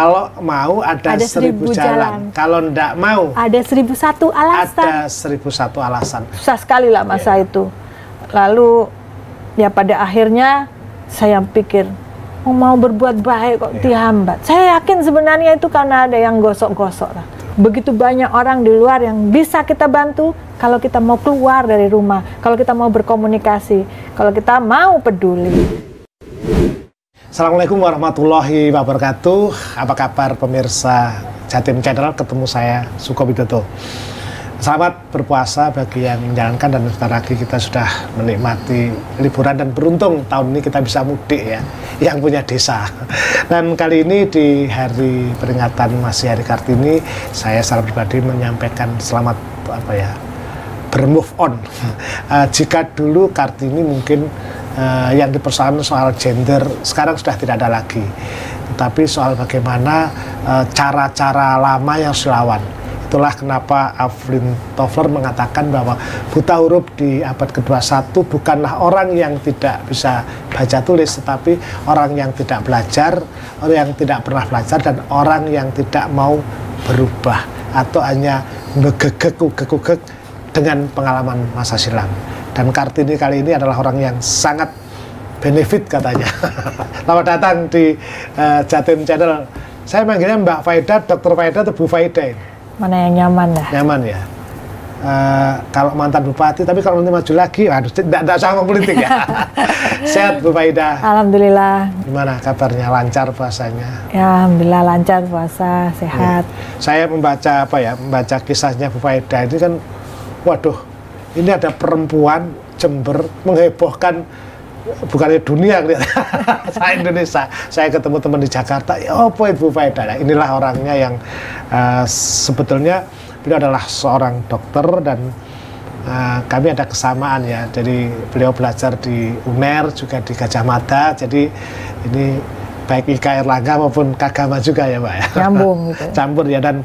Kalau mau ada 1000 jalan. Kalau ndak mau ada 1001 alasan. Ada 1001 alasan. Susah sekali lah masa itu. Lalu ya pada akhirnya saya pikir mau berbuat baik kok dihambat. Saya yakin sebenarnya itu karena ada yang gosok-gosok lah. Begitu banyak orang di luar yang bisa kita bantu kalau kita mau keluar dari rumah, kalau kita mau berkomunikasi, kalau kita mau peduli. Assalamualaikum warahmatullahi wabarakatuh. Apa kabar pemirsa Jatim Channel? Ketemu saya Suko Widodo. Selamat berpuasa bagi yang menjalankan, dan sebentar lagi kita sudah menikmati liburan, dan beruntung tahun ini kita bisa mudik ya, yang punya desa. Dan kali ini di hari peringatan masih Hari Kartini, saya secara pribadi menyampaikan selamat bermove on. Jika dulu Kartini mungkin yang dipersoalkan soal gender, sekarang sudah tidak ada lagi, tetapi soal bagaimana cara-cara lama yang dilawan. Itulah kenapa Alvin Toffler mengatakan bahwa buta huruf di abad ke-21 bukanlah orang yang tidak bisa baca tulis, tetapi orang yang tidak belajar, orang yang tidak pernah belajar, dan orang yang tidak mau berubah atau hanya begegek dengan pengalaman masa silam. Dan Kartini kali ini adalah orang yang sangat benefit katanya. Selamat datang di Jatim Channel. Saya manggilnya Mbak Faida, Dr. Faida atau Bu Faida ini? Mana yang nyaman dah? Nyaman ya. Kalau mantan bupati, tapi kalau nanti maju lagi, aduh, tidak usah ngomong politik ya. Sehat Bu Faida? Alhamdulillah. Gimana kabarnya? Lancar puasanya? Ya, alhamdulillah lancar puasa, sehat. Ya. Saya membaca membaca kisahnya Bu Faida ini kan, waduh, ini ada perempuan Jember menghebohkan bukannya dunia, saya Indonesia. Saya ketemu teman di Jakarta, ya apa itu Bu Faida? Nah, inilah orangnya yang sebetulnya beliau adalah seorang dokter, dan kami ada kesamaan ya. Jadi beliau belajar di UNER, juga di Gajah Mada. Jadi ini baik IK Erlangga maupun Kagama juga ya Mbak ya. Nyambung gitu. Campur ya. Dan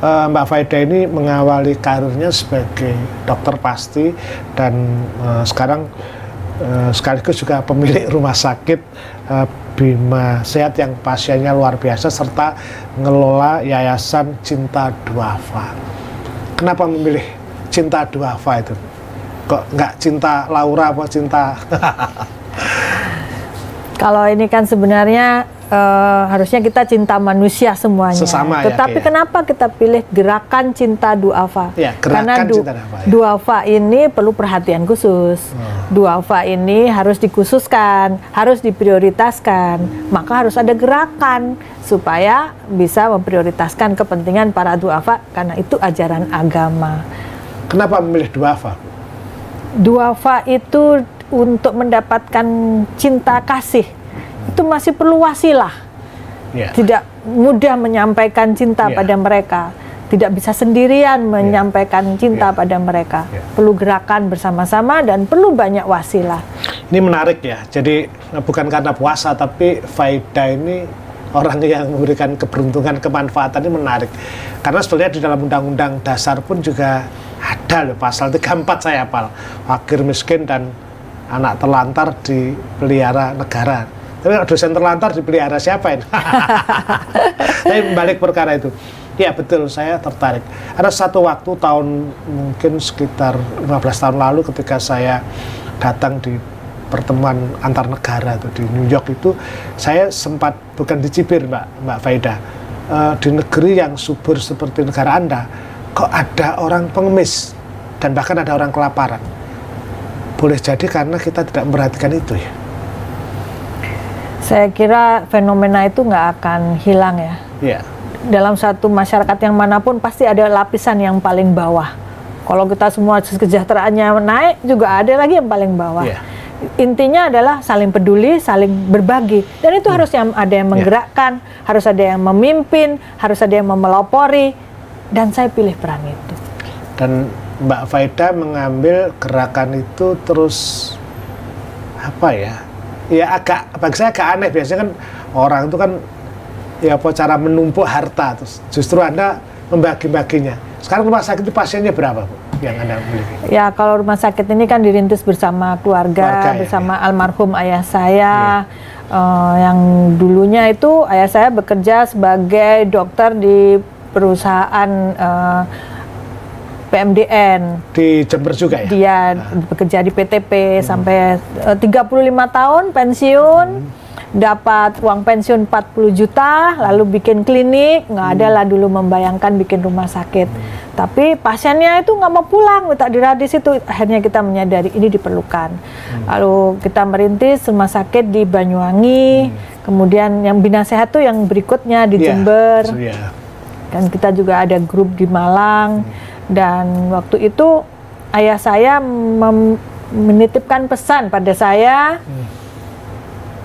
Mbak Faida ini mengawali karirnya sebagai dokter pasti, dan sekarang sekaligus juga pemilik rumah sakit Bima Sehat yang pasiennya luar biasa, serta ngelola Yayasan Cinta Duafa. Kenapa memilih Cinta Duafa itu? Kok nggak Cinta Laura apa Cinta? Kalau ini kan sebenarnya harusnya kita cinta manusia semuanya. Sesama, tetapi ya, kenapa kita pilih Gerakan Cinta Duafa? Ya, karena Duafa ini perlu perhatian khusus. Duafa ini harus dikhususkan, harus diprioritaskan. Maka harus ada gerakan supaya bisa memprioritaskan kepentingan para duafa, karena itu ajaran agama. Kenapa memilih duafa? Duafa itu untuk mendapatkan cinta kasih. Itu masih perlu wasilah. Tidak mudah menyampaikan cinta pada mereka. Tidak bisa sendirian menyampaikan cinta pada mereka. Perlu gerakan bersama-sama dan perlu banyak wasilah. Ini menarik ya. Jadi bukan karena puasa, tapi Faida ini orang yang memberikan keberuntungan, kemanfaatan, ini menarik. Karena sebenarnya di dalam Undang-Undang Dasar pun juga ada loh, pasal 34 saya hafal. Fakir miskin dan anak terlantar dipelihara negara. Tapi dosen terlantar dipelihara siapa ini? Tapi balik perkara itu. Ya betul, saya tertarik. Ada satu waktu tahun mungkin sekitar 15 tahun lalu, ketika saya datang di pertemuan antar negara itu di New York itu, saya sempat, bukan dicibir Mbak Faida, di negeri yang subur seperti negara Anda, kok ada orang pengemis dan bahkan ada orang kelaparan. Boleh jadi karena kita tidak memperhatikan itu ya. Saya kira fenomena itu nggak akan hilang ya. Yeah. Dalam satu masyarakat yang manapun pasti ada lapisan yang paling bawah. Kalau kita semua kesejahteraannya naik, juga ada lagi yang paling bawah. Yeah. Intinya adalah saling peduli, saling berbagi. Dan itu harus ada yang menggerakkan, harus ada yang memimpin, harus ada yang memelopori. Dan saya pilih peran itu. Dan Mbak Faida mengambil gerakan itu terus ya agak, bagi saya agak aneh. Biasanya kan orang itu kan ya cara menumpuk harta, terus justru Anda membagi-baginya. Sekarang rumah sakit itu pasiennya berapa Bu yang Anda miliki? Ya kalau rumah sakit ini kan dirintis bersama keluarga bersama almarhum ayah saya. Yang dulunya itu ayah saya bekerja sebagai dokter di perusahaan PMDN. Di Jember juga ya? Dia bekerja di PTP sampai 35 tahun pensiun. Dapat uang pensiun 40 juta, lalu bikin klinik, nggak ada lah dulu membayangkan bikin rumah sakit. Tapi pasiennya itu nggak mau pulang, minta dirawat di situ. Akhirnya kita menyadari ini diperlukan. Lalu kita merintis rumah sakit di Banyuwangi, kemudian yang Bina Sehat tuh yang berikutnya di Jember. Dan kita juga ada grup di Malang. Dan waktu itu ayah saya menitipkan pesan pada saya.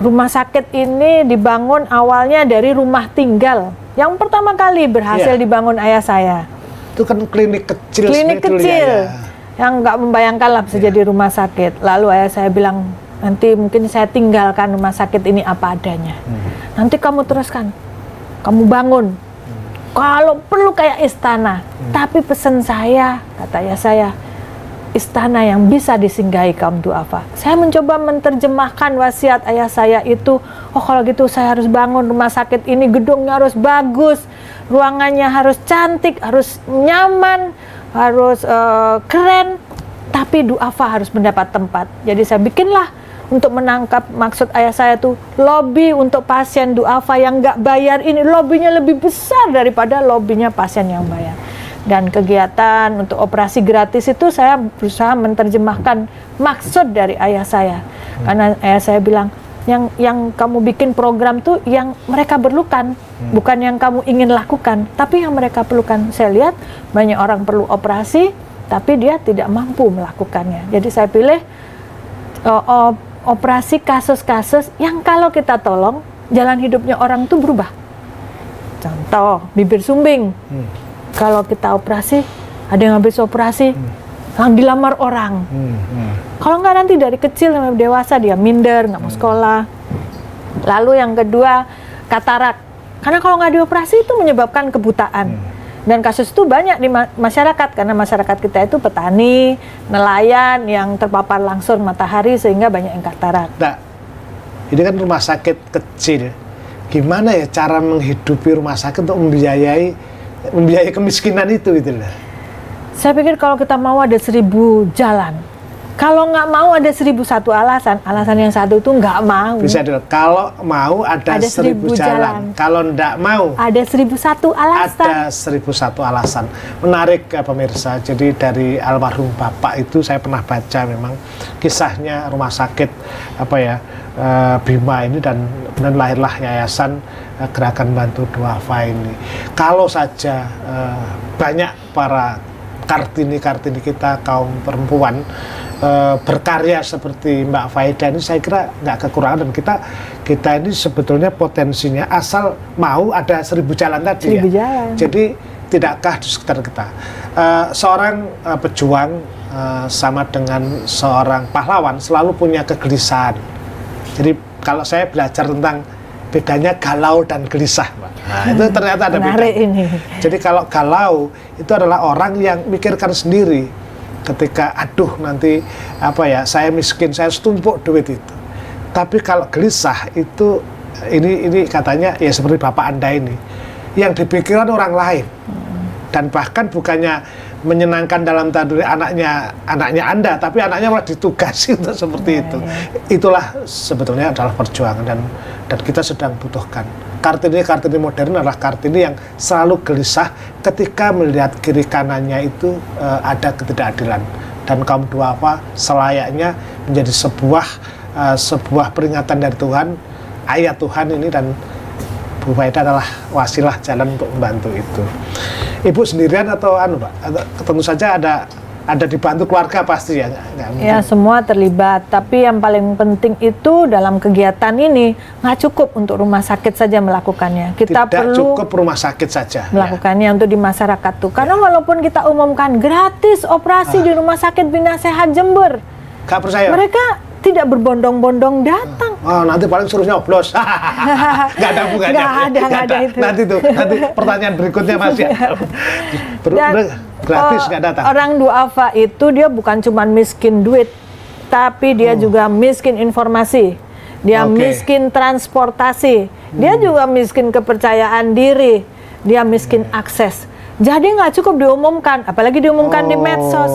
Rumah sakit ini dibangun awalnya dari rumah tinggal. Yang pertama kali berhasil dibangun ayah saya. Itu kan klinik kecil. Klinik kecil. Yang nggak membayangkan lah bisa jadi rumah sakit. Lalu ayah saya bilang, nanti mungkin saya tinggalkan rumah sakit ini apa adanya. Nanti kamu teruskan. Kamu bangun. Kalau perlu kayak istana. Tapi pesan saya, kata ayah saya, istana yang bisa disinggahi kaum duafa. Saya mencoba menerjemahkan wasiat ayah saya itu, oh kalau gitu saya harus bangun rumah sakit ini, gedungnya harus bagus, ruangannya harus cantik, harus nyaman, harus keren, tapi duafa harus mendapat tempat. Jadi saya bikinlah untuk menangkap maksud ayah saya tuh, lobby untuk pasien duafa yang nggak bayar ini, lobbynya lebih besar daripada lobbynya pasien yang bayar. Dan kegiatan untuk operasi gratis itu saya berusaha menerjemahkan maksud dari ayah saya. Karena ayah saya bilang, yang kamu bikin program tuh yang mereka perlukan, bukan yang kamu ingin lakukan, tapi yang mereka perlukan. Saya lihat banyak orang perlu operasi, tapi dia tidak mampu melakukannya. Jadi saya pilih operasi kasus-kasus yang kalau kita tolong, jalan hidupnya orang tuh berubah. Contoh, bibir sumbing. Kalau kita operasi, ada yang habis operasi, dilamar orang. Kalau nggak nanti dari kecil sampai dewasa dia minder, nggak mau sekolah. Lalu yang kedua, katarak. Karena kalau nggak dioperasi itu menyebabkan kebutaan. Dan kasus itu banyak di masyarakat, karena masyarakat kita itu petani, nelayan yang terpapar langsung matahari sehingga banyak yang katarak. Nah, ini kan rumah sakit kecil. Gimana ya cara menghidupi rumah sakit untuk membiayai kemiskinan itu gitu lah. Saya pikir kalau kita mau ada 1000 jalan. Kalau nggak mau ada 1001 alasan. Alasan yang satu itu nggak mau. Bisa dulu. Kalau mau ada 1000 jalan. Kalau nggak mau ada 1001 alasan. Ada 1001 alasan. Menarik pemirsa. Jadi dari almarhum bapak itu saya pernah baca memang kisahnya rumah sakit Bima ini, dan lahirlah yayasan Gerakan Bantu Duafa ini. Kalau saja banyak para kartini-kartini kita kaum perempuan berkarya seperti Mbak Faida ini, saya kira nggak kekurangan. Dan kita ini sebetulnya potensinya asal mau ada 1000 jalan tadi. 1000 jalan. Jadi tidakkah di sekitar kita seorang pejuang sama dengan seorang pahlawan selalu punya kegelisahan. Jadi kalau saya belajar tentang bedanya galau dan gelisah, Mbak. Nah, itu ternyata ada beda. Jadi kalau galau itu adalah orang yang mikirkan sendiri. Ketika aduh nanti saya miskin, saya setumpuk duit itu. Tapi kalau gelisah itu ini katanya ya seperti bapak Anda ini, yang dipikirkan orang lain. Dan bahkan bukannya menyenangkan dalam tanda anaknya Anda, tapi anaknya malah ditugasi untuk seperti itu. Itulah sebetulnya adalah perjuangan, dan kita sedang butuhkan. Kartini modern adalah Kartini yang selalu gelisah ketika melihat kiri kanannya itu ada ketidakadilan. Dan kaum duafa selayaknya menjadi sebuah peringatan dari Tuhan, ayat Tuhan ini, dan Bu Faida adalah wasilah jalan untuk membantu itu. Ibu sendirian atau Pak? Tentu saja ada dibantu keluarga pasti ya? Ya, semua terlibat. Tapi yang paling penting itu dalam kegiatan ini nggak cukup untuk rumah sakit saja melakukannya. Kita tidak cukup rumah sakit saja melakukannya untuk di masyarakat tuh. Karena walaupun kita umumkan gratis operasi di Rumah Sakit Bina Sehat Jember, nggak percaya. Mereka tidak berbondong-bondong datang. Oh, nanti paling suruh nyoblos. Nggak ada bunganya. Nggak ada itu. Nanti pertanyaan berikutnya masih gratis nggak datang. Orang duafa itu dia bukan cuma miskin duit, tapi dia juga miskin informasi. dia miskin transportasi, dia juga miskin kepercayaan diri, dia miskin akses. Jadi nggak cukup diumumkan, apalagi diumumkan di medsos.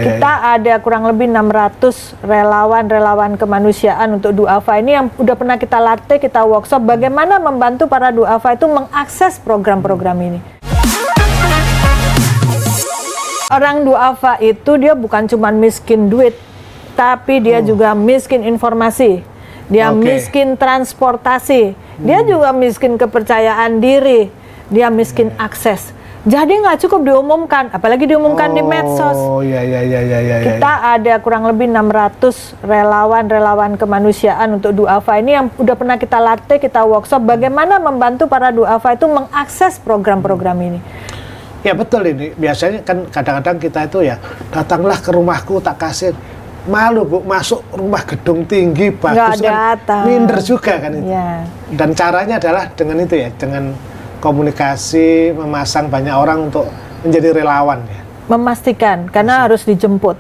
Kita ada kurang lebih 600 relawan kemanusiaan untuk duafa ini yang udah pernah kita latih, kita workshop bagaimana membantu para duafa itu mengakses program-program ini. Orang duafa itu dia bukan cuma miskin duit, tapi dia juga miskin informasi, dia miskin transportasi, dia juga miskin kepercayaan diri, dia miskin akses. Jadi nggak cukup diumumkan, apalagi diumumkan di medsos. Kita ada kurang lebih 600 relawan kemanusiaan untuk duafa ini yang udah pernah kita latih, kita workshop bagaimana membantu para duafa itu mengakses program-program ini. Ya betul, ini biasanya kan kadang-kadang kita itu ya, datanglah ke rumahku tak kasih. Malu Bu, masuk rumah gedung tinggi bagus kan, minder juga kan itu. Dan caranya adalah dengan itu ya, dengan komunikasi, memasang banyak orang untuk menjadi relawan ya. Memastikan, karena harus dijemput,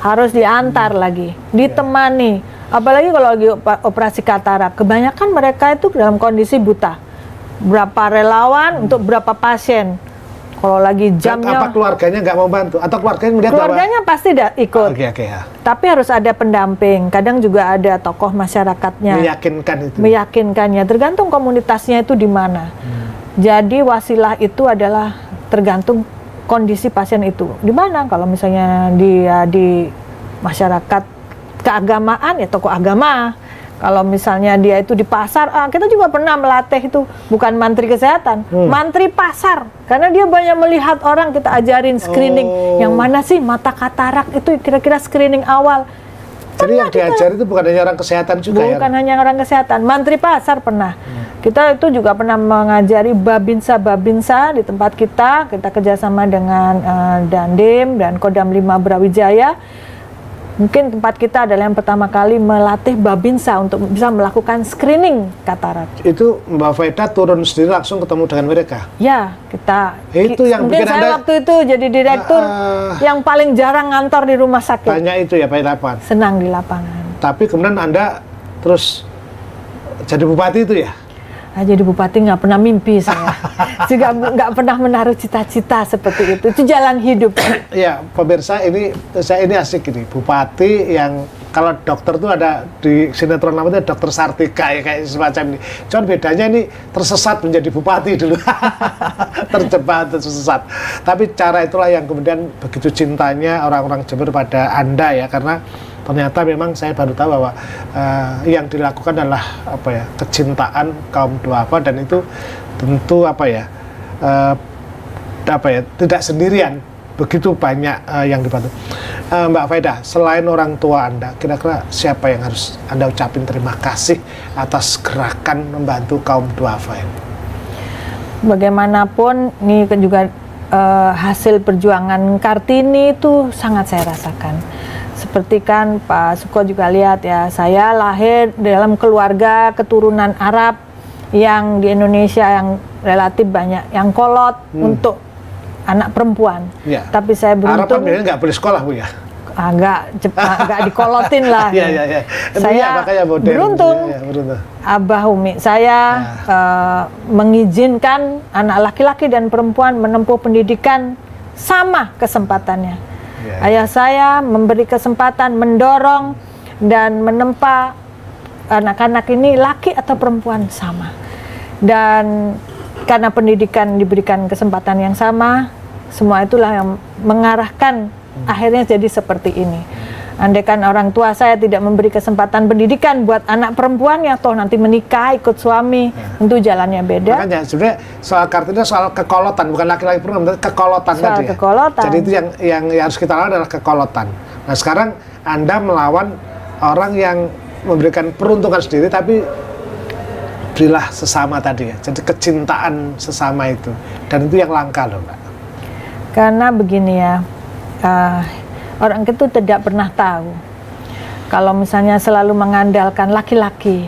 harus diantar lagi, ditemani. Apalagi kalau lagi operasi katarak, kebanyakan mereka itu dalam kondisi buta. Berapa relawan untuk berapa pasien. Kalau lagi jamnya, apa keluarganya nggak mau bantu? Atau keluarganya pasti ikut. Tapi harus ada pendamping. Kadang juga ada tokoh masyarakatnya. Meyakinkan itu. Meyakinkannya. Tergantung komunitasnya itu di mana. Jadi wasilah itu adalah tergantung kondisi pasien itu. Di mana? Kalau misalnya dia di masyarakat keagamaan ya tokoh agama. Kalau misalnya dia itu di pasar, kita juga pernah melatih itu, bukan mantri kesehatan, mantri pasar. Karena dia banyak melihat orang, kita ajarin screening. Yang mana sih mata katarak itu kira-kira screening awal. Jadi yang diajar itu bukan hanya orang kesehatan juga ya? Bukan hanya orang kesehatan, mantri pasar pernah. Kita itu juga pernah mengajari babinsa di tempat kita kerjasama dengan Dandim dan Kodam 5 Brawijaya. Mungkin tempat kita adalah yang pertama kali melatih babinsa untuk bisa melakukan screening katarak. Itu Mbak Faida turun sendiri langsung ketemu dengan mereka? Ya, kita. Itu yang mungkin saya waktu itu jadi direktur yang paling jarang ngantor di rumah sakit. Banyak itu ya Pak Ilapan? Senang di lapangan. Tapi kemudian Anda terus jadi bupati itu ya? Jadi bupati nggak pernah mimpi saya, juga nggak pernah menaruh cita-cita seperti itu. Itu jalan hidup. Ya, pemirsa ini asik ini, bupati yang kalau dokter tuh ada di sinetron namanya Dokter Sartika ya kayak semacam ini. Cuman bedanya ini tersesat menjadi bupati dulu, terjebak tersesat. Tapi cara itulah yang kemudian begitu cintanya orang-orang Jember pada Anda ya, karena ternyata memang saya baru tahu bahwa yang dilakukan adalah kecintaan kaum duafa, dan itu tentu tidak sendirian, begitu banyak yang dibantu. Mbak Faida, selain orang tua Anda, kira-kira siapa yang harus Anda ucapin terima kasih atas gerakan membantu kaum duafa ini? Bagaimanapun ini juga hasil perjuangan Kartini itu sangat saya rasakan. Seperti kan Pak Suko juga lihat ya, saya lahir dalam keluarga keturunan Arab yang di Indonesia yang relatif banyak yang kolot untuk anak perempuan. Ya. Tapi saya beruntung. Arab kan nggak boleh sekolah Bu ya? Agak dikolotin lah. Saya beruntung. Abah Umi saya mengizinkan anak laki-laki dan perempuan menempuh pendidikan sama kesempatannya. Ayah saya memberi kesempatan, mendorong dan menempa anak-anak ini laki atau perempuan sama. Dan karena pendidikan diberikan kesempatan yang sama, semua itulah yang mengarahkan akhirnya jadi seperti ini. Andaikan orang tua saya tidak memberi kesempatan pendidikan buat anak perempuannya, toh nanti menikah ikut suami, tentu jalannya beda. Makanya sebenarnya soal Kartini soal kekolotan, bukan laki-laki perempuan, kekolotan soal tadi. Kekolotan. Jadi itu yang harus kita lawan adalah kekolotan. Nah sekarang Anda melawan orang yang memberikan peruntungan sendiri, tapi berilah sesama tadi ya. Jadi kecintaan sesama itu, dan itu yang langka loh Mbak. Karena begini ya. Orang itu tidak pernah tahu kalau misalnya selalu mengandalkan laki-laki,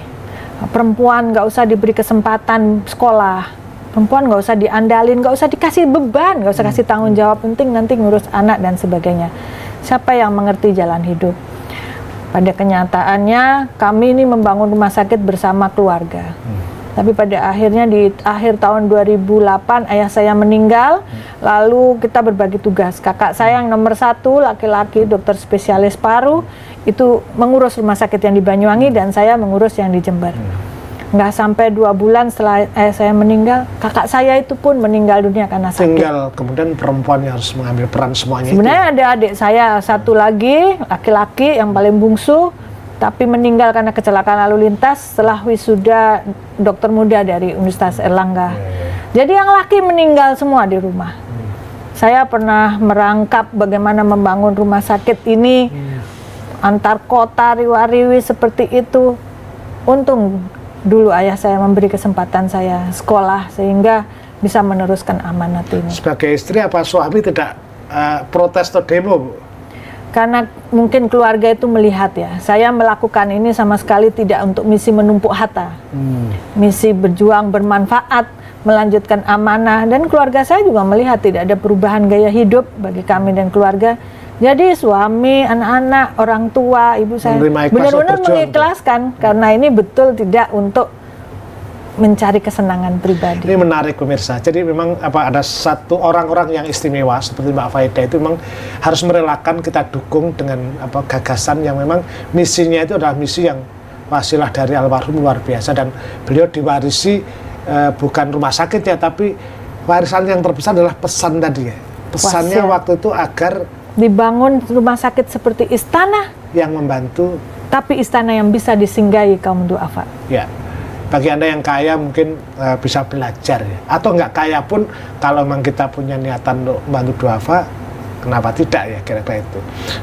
perempuan nggak usah diberi kesempatan sekolah, perempuan nggak usah diandalin, nggak usah dikasih beban, nggak usah kasih tanggung jawab, penting nanti ngurus anak dan sebagainya. Siapa yang mengerti jalan hidup? Pada kenyataannya kami ini membangun rumah sakit bersama keluarga. Tapi pada akhirnya di akhir tahun 2008 ayah saya meninggal, lalu kita berbagi tugas. Kakak saya yang nomor 1, laki-laki, dokter spesialis paru, itu mengurus rumah sakit yang di Banyuwangi dan saya mengurus yang di Jember. Nggak sampai 2 bulan setelah ayah saya meninggal, kakak saya itu pun meninggal dunia karena sakit. Tinggal kemudian perempuan yang harus mengambil peran semuanya. Sebenarnya ada adik saya satu lagi, laki-laki yang paling bungsu, tapi meninggal karena kecelakaan lalu lintas setelah wisuda dokter muda dari Universitas Erlangga. Jadi yang laki meninggal semua di rumah. Saya pernah merangkap bagaimana membangun rumah sakit ini antar kota, riwa-riwi seperti itu. Untung dulu ayah saya memberi kesempatan saya sekolah sehingga bisa meneruskan amanat ini. Sebagai istri apa suami tidak protes atau demo, Bu? Karena mungkin keluarga itu melihat ya, saya melakukan ini sama sekali tidak untuk misi menumpuk harta, misi berjuang bermanfaat, melanjutkan amanah, dan keluarga saya juga melihat tidak ada perubahan gaya hidup bagi kami dan keluarga. Jadi suami, anak-anak, orang tua, ibu saya benar-benar mengikhlaskan karena ini betul tidak untuk mencari kesenangan pribadi. Ini menarik pemirsa. Jadi memang ada satu orang-orang yang istimewa seperti Mbak Faida itu memang harus merelakan kita dukung dengan gagasan yang memang misinya itu adalah misi yang wasilah dari almarhum luar biasa, dan beliau diwarisi bukan rumah sakit ya, tapi warisan yang terbesar adalah pesan tadi ya. Pesannya waktu itu agar dibangun rumah sakit seperti istana yang membantu, tapi istana yang bisa disinggahi kaum duafa. Ya. Bagi Anda yang kaya mungkin bisa belajar ya. Atau nggak kaya pun kalau memang kita punya niatan untuk membantu duafa, kenapa tidak ya, kira-kira itu.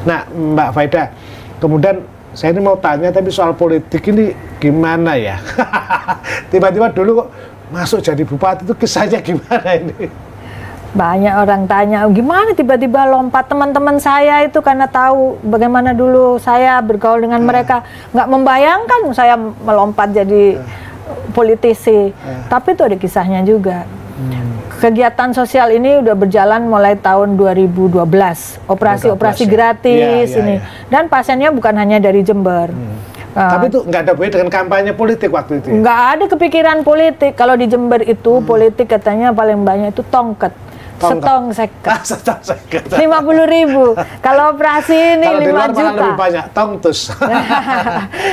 Nah Mbak Faida, kemudian saya ini mau tanya tapi soal politik ini gimana ya? Tiba-tiba dulu kok masuk jadi bupati, itu kisahnya gimana ini? Banyak orang tanya, gimana tiba-tiba lompat. Teman-teman saya itu karena tahu bagaimana dulu saya bergaul dengan mereka, nggak membayangkan saya melompat jadi politisi. Tapi itu ada kisahnya juga. Kegiatan sosial ini udah berjalan mulai tahun 2012. Operasi-operasi gratis ini. Dan pasiennya bukan hanya dari Jember. Tapi itu nggak ada hubungannya dengan kampanye politik waktu itu ya? Nggak ada kepikiran politik. Kalau di Jember itu politik katanya paling banyak itu tongket. Setong seket. 50.000. Kalau operasi ini 5 juta. Kalau di luar malah lebih banyak, tongtus.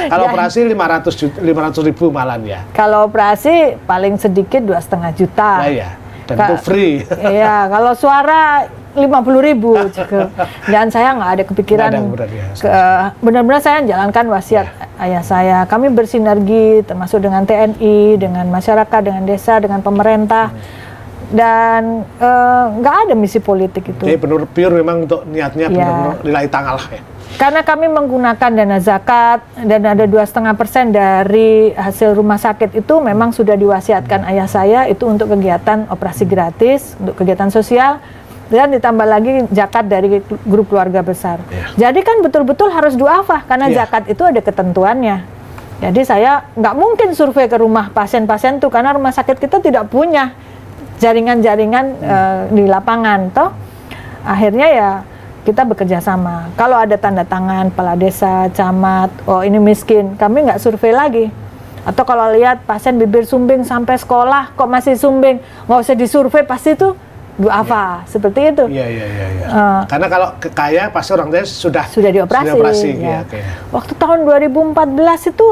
Kalau operasi 500.000 malan ya. Kalau operasi paling sedikit 2,5 juta. Nah, ya. Dan itu free. Iya, kalau suara 50.000 juga. Dan saya nggak ada kepikiran. Benar-benar saya jalankan wasiat ayah saya. Kami bersinergi termasuk dengan TNI, dengan masyarakat, dengan desa, dengan pemerintah. Dan nggak ada misi politik itu. Jadi benar pure memang untuk niatnya benar-benar lillahi ta'ala ya. Karena kami menggunakan dana zakat dan ada 2,5% dari hasil rumah sakit itu memang sudah diwasiatkan ayah saya itu untuk kegiatan operasi gratis, untuk kegiatan sosial, dan ditambah lagi zakat dari grup keluarga besar. Jadi kan betul-betul harus du'afah karena zakat itu ada ketentuannya. Jadi saya nggak mungkin survei ke rumah pasien-pasien tuh karena rumah sakit kita tidak punya jaringan-jaringan di lapangan, toh akhirnya ya kita bekerja sama. Kalau ada tanda tangan kepala desa, camat, oh ini miskin, kami nggak survei lagi. Atau kalau lihat pasien bibir sumbing sampai sekolah kok masih sumbing, nggak usah disurvei, pasti itu du'afa, seperti itu. Iya. Karena kalau kaya pasti orang tua sudah dioperasi. Ya. Waktu tahun 2014 itu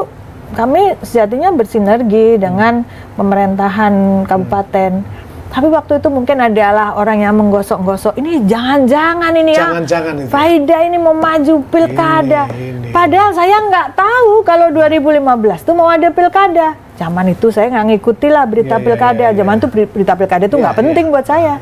kami sejatinya bersinergi dengan pemerintahan kabupaten. Tapi waktu itu mungkin adalah orang yang menggosok-gosok, ini jangan-jangan ini itu. Faida ini mau maju pilkada. Padahal saya nggak tahu kalau 2015 itu mau ada pilkada. Zaman itu saya nggak ngikuti lah berita pilkada. Zaman itu berita pilkada itu nggak penting buat saya.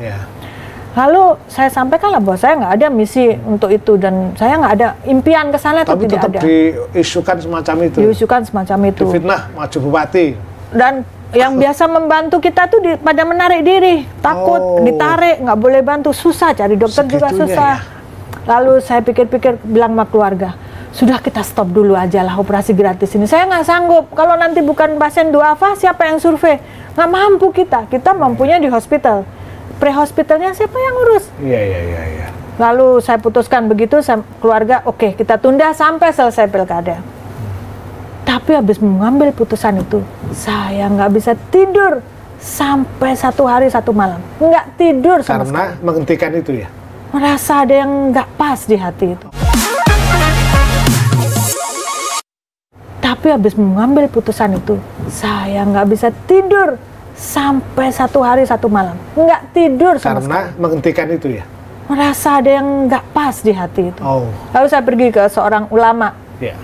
Lalu saya sampaikan lah bahwa saya nggak ada misi untuk itu dan saya nggak ada impian ke sana. Tapi tetap diisukan semacam itu. Diisukan semacam itu. Difitnah maju bupati. Dan yang biasa membantu kita tuh pada menarik diri, takut ditarik, nggak boleh bantu, susah cari dokter juga susah. Lalu saya pikir-pikir bilang sama keluarga, sudah kita stop dulu aja lah operasi gratis ini. Saya nggak sanggup, kalau nanti bukan pasien du'afa siapa yang survei? Nggak mampu kita mampunya di hospital. Pre-hospitalnya siapa yang ngurus? Iya. Lalu saya putuskan begitu, keluarga, oke, kita tunda sampai selesai pilkada. Tapi habis mengambil putusan itu, saya nggak bisa tidur sampai 1 hari 1 malam. Nggak tidur sama sekali. Karena menghentikan itu ya? Merasa ada yang nggak pas di hati itu. Tapi habis mengambil putusan itu, saya nggak bisa tidur sampai 1 hari 1 malam. Nggak tidur sama sekali. Karena menghentikan itu ya? Merasa ada yang nggak pas di hati itu. Oh. Lalu saya pergi ke seorang ulama. Yeah.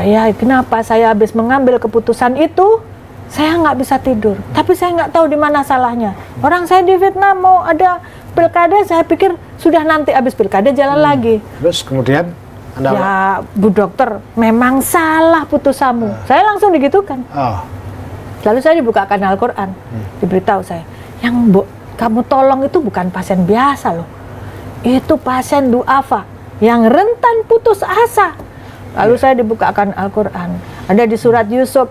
Ya, kenapa saya habis mengambil keputusan itu, saya nggak bisa tidur. Tapi saya nggak tahu di mana salahnya. Orang saya di Vietnam mau ada pilkada, saya pikir sudah nanti habis pilkada jalan lagi. Terus kemudian Anda ya, Bu Dokter, memang salah putusanmu. Saya langsung digitukan. Oh. Lalu saya dibukakan Al-Quran, diberitahu saya, yang kamu tolong itu bukan pasien biasa loh, itu pasien duafa yang rentan putus asa. Lalu saya dibukakan Al-Quran, ada di surat Yusuf,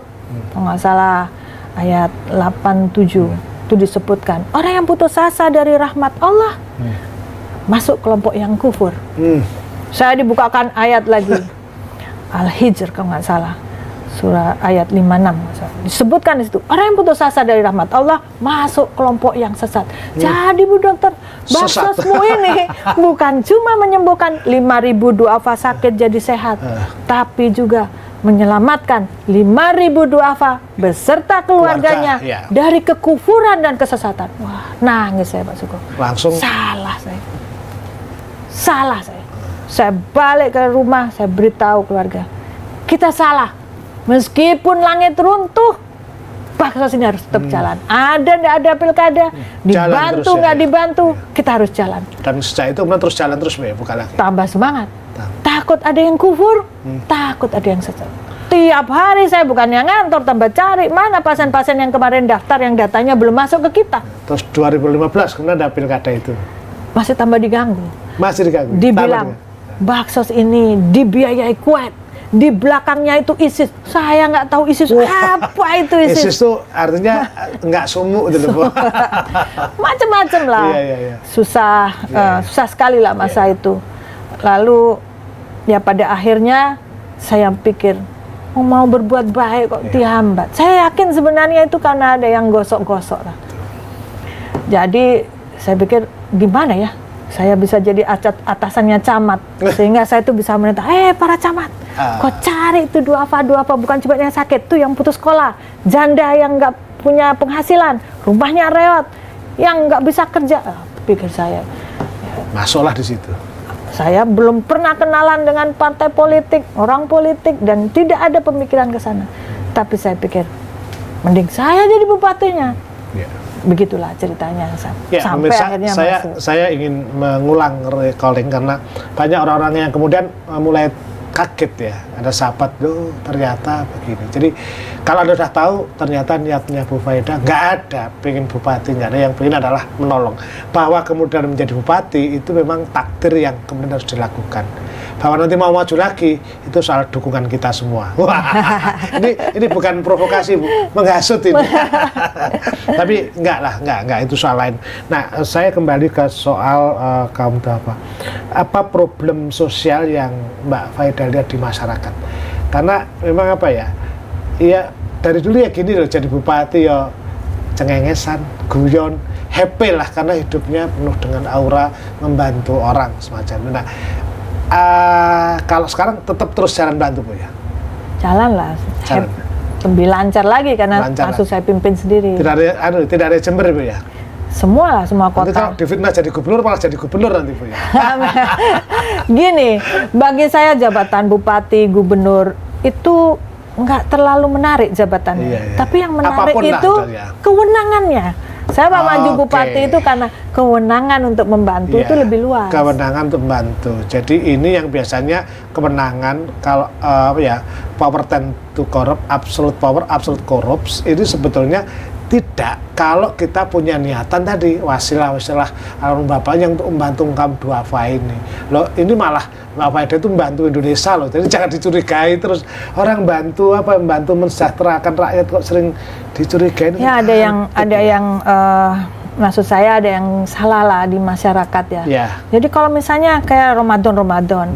kalau nggak salah ayat 87, itu disebutkan orang yang putus asa dari rahmat Allah masuk kelompok yang kufur. Saya dibukakan ayat lagi, Al-Hijr kalau nggak salah, surah ayat 56 disebutkan di situ, orang yang putus asa dari rahmat Allah masuk kelompok yang sesat. Jadi Bu Dokter, baksosmu ini bukan cuma menyembuhkan 5.000 duafa sakit jadi sehat, tapi juga menyelamatkan 5.000 duafa beserta keluarganya dari kekufuran dan kesesatan. Wah, nangis saya Pak Suko. Langsung salah saya. Saya balik ke rumah, saya beritahu keluarga, kita salah. Meskipun langit runtuh, baksos ini harus tetap jalan. Ada nggak ada pilkada, dibantu nggak dibantu, kita harus jalan. Dan sejak itu terus jalan terus ya, bukan lagi. Tambah semangat. Takut ada yang kufur, takut ada yang sesat. Tiap hari saya bukannya ngantor, tambah cari mana pasien-pasien yang kemarin daftar yang datanya belum masuk ke kita. Terus 2015 kemudian ada pilkada itu. Masih tambah diganggu. Masih diganggu. Dibilang baksos ini dibiayai Kuwait. Di belakangnya itu ISIS. Saya nggak tahu ISIS. Apa itu ISIS? ISIS itu artinya nggak sumuk gitu loh. Macam-macam lah. Iya. Susah sekali lah masa itu. Lalu ya pada akhirnya saya pikir, mau berbuat baik kok dihambat. Saya yakin sebenarnya itu karena ada yang gosok-gosok lah. Jadi saya pikir gimana ya saya bisa jadi atasannya camat, sehingga saya tuh bisa menentang, para camat, kok cari itu duafa bukan cuma yang sakit, tuh yang putus sekolah, janda yang nggak punya penghasilan, rumahnya reot, yang nggak bisa kerja. Pikir saya, masuklah di situ. Saya belum pernah kenalan dengan partai politik, orang politik, dan tidak ada pemikiran ke sana. Tapi saya pikir, mending saya jadi bupatinya. Begitulah ceritanya sampai akhirnya saya ingin mengulang recalling karena banyak orang-orang yang kemudian mulai kaget ya, ada sahabat ternyata begini. Jadi kalau Anda sudah tahu ternyata niatnya Bu Faida nggak ada pengen bupati, nggak ada, yang pengen adalah menolong. Bahwa kemudian menjadi bupati itu memang takdir yang kemudian harus dilakukan. Bahwa nanti mau maju lagi itu soal dukungan kita semua. Wah, ini bukan provokasi Bu, menghasut ini. Tapi enggak itu soal lain. Nah, saya kembali ke soal kaum duafa. Apa problem sosial yang Mbak Faida lihat di masyarakat? Karena memang apa ya? Iya, dari dulu ya gini loh, jadi bupati ya cengengesan, guyon, happy lah karena hidupnya penuh dengan aura membantu orang semacam. Nah, kalau sekarang tetap terus jalan bantu Bu ya? Jalan lah, lebih lancar lagi karena langsung saya pimpin sendiri. Tidak ada Jember Bu ya? Semua kota. Nanti kalau difitnah jadi gubernur malah jadi gubernur nanti Bu ya? Gini, bagi saya jabatan bupati, gubernur itu nggak terlalu menarik jabatannya. Tapi yang menarik itu kewenangannya. Saya mau maju bupati itu karena kewenangan untuk membantu itu lebih luas. Kewenangan untuk membantu. Jadi ini yang biasanya kewenangan kalau power tend to corrupt, absolute power, absolute corrupts ini sebetulnya tidak kalau kita punya niatan tadi wasilah almarhum bapaknya untuk membantu kaum duafa ini. Loh, ini malah Mbak Faida itu membantu Indonesia loh. Jadi jangan dicurigai terus orang membantu mensejahterakan rakyat kok sering dicurigai. Ya ada yang maksud saya ada yang salah lah di masyarakat ya. Yeah. Jadi kalau misalnya kayak Ramadan,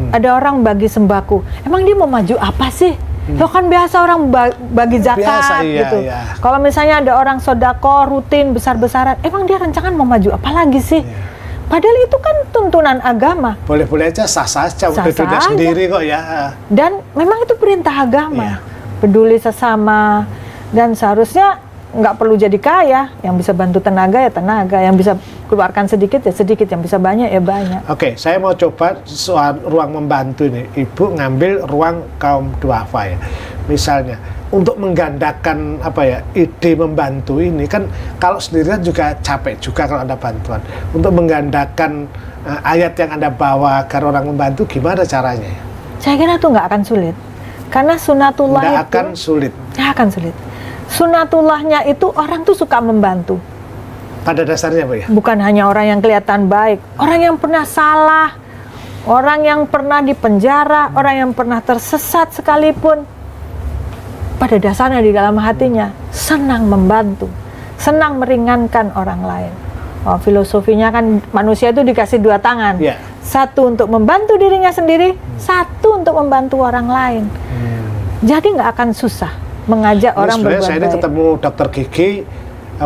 ada orang bagi sembako, emang dia mau maju apa sih? Lo kan biasa orang bagi zakat biasa, gitu. Iya. Kalau misalnya ada orang sodako rutin besar-besaran, emang dia rencangan mau maju apa lagi sih? Iya. Padahal itu kan tuntunan agama. Boleh-boleh aja, sah-sah aja, udah sendiri kok ya. Dan memang itu perintah agama. Iya. Peduli sesama, dan seharusnya nggak perlu jadi kaya, yang bisa bantu tenaga ya tenaga, yang bisa keluarkan sedikit ya sedikit, yang bisa banyak ya banyak. Oke, saya mau coba soal ruang membantu ini. Ibu ngambil ruang kaum duafa ya, misalnya untuk menggandakan apa ya ide membantu ini kan kalau sendirian juga capek juga kalau ada bantuan. Untuk menggandakan ayat yang Anda bawa agar orang membantu, gimana caranya? Saya kira itu nggak akan sulit, karena sunatullah nggak akan sulit. Nggak akan sulit. Sunatullahnya itu orang tuh suka membantu. Pada dasarnya Pak ya? Bukan hanya orang yang kelihatan baik, orang yang pernah salah, orang yang pernah dipenjara, orang yang pernah tersesat sekalipun, pada dasarnya di dalam hatinya senang membantu, senang meringankan orang lain. Oh, filosofinya kan manusia itu dikasih dua tangan, satu untuk membantu dirinya sendiri, satu untuk membantu orang lain. Jadi nggak akan susah mengajak orang berbuat baik. Saya ini ketemu dokter gigi,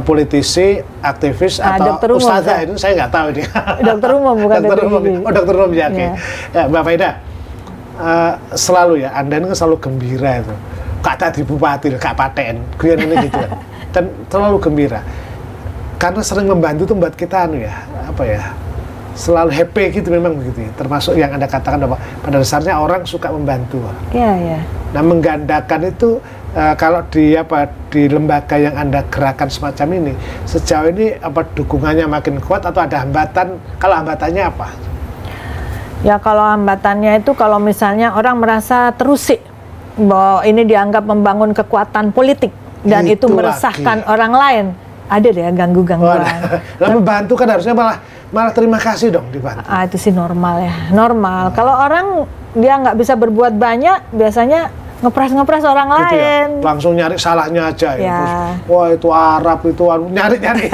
politisi, aktivis, atau ustazah, itu saya nggak tahu ini. Dokter umum bukan dokter gigi. Oh, dokter umum ya, oke. Ya, Mbak Faida, selalu ya, Anda ini kan selalu gembira itu. Kata di bupati, kak paten, guyon ini gitu kan. Dan selalu gembira. Karena sering membantu itu membuat kita selalu happy gitu, memang begitu ya. Termasuk yang Anda katakan bahwa pada dasarnya orang suka membantu. Iya. Nah, menggandakan itu kalau di lembaga yang Anda gerakan semacam ini, sejauh ini dukungannya makin kuat atau ada hambatan? Kalau hambatannya apa? Ya, kalau hambatannya itu kalau misalnya orang merasa terusik bahwa ini dianggap membangun kekuatan politik dan itu meresahkan orang lain, ada deh ganggu-gangguan. Lalu membantu kan harusnya malah terima kasih dong dibantu. Itu sih normal ya, normal. Kalau orang dia nggak bisa berbuat banyak, biasanya ngepres orang gitu lain. Ya? Langsung nyari salahnya aja ya. Terus, wah itu Arab, itu nyari-nyari.